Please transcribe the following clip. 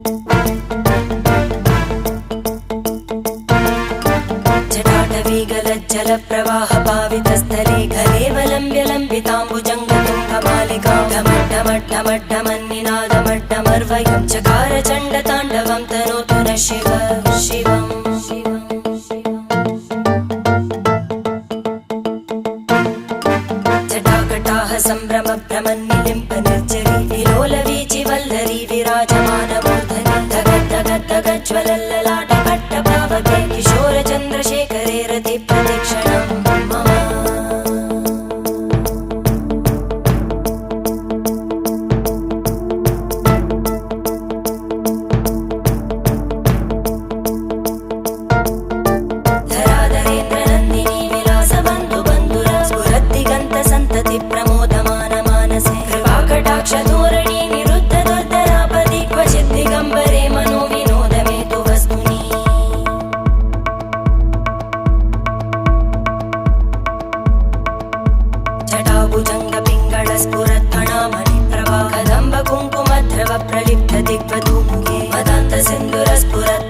जटाटवीगलज्जलप्रवाहपावितस्थले घलेवलम्ब्य लम्बिताम्बुजङ्गतुङ्गमालिकां ढमड्ढमड्ढमड्ढमन्निनादमड्ढमर्वयं चकार चण्डताण्डवं तनोतु नः शिव शिवम् जटाकटाह सम्भ्रमभ्रमन्निलिम्प निर्जरी विलोलवीचि वल्लरी विराजमानमूर्धनि धगद्धगद्धगज्ज्वलल्ललाटकट्टपावके किशोरचन्द्रशेखरे रतिप्रतिक्षणं मम धराधरेन्द्रनन्दिनी विलासबन्धुबन्धुर स्फुरद्दिगन्तसन्तति प्रमोदमानमानसे कृपाकटाक्षधोरणी निरुद्धदुर्धरापदि क्वचिद्दिगम्बरे मनोविनोदमेतु वस्तुनि जटाभुजङ्गपिङ्गळस्फुरत्फणामणिप्रभा कदम्बकुङ्कुमध्रव प्रलिप्त दिग्वधूमुखे मदान्तसिन्धुरस्फुरत्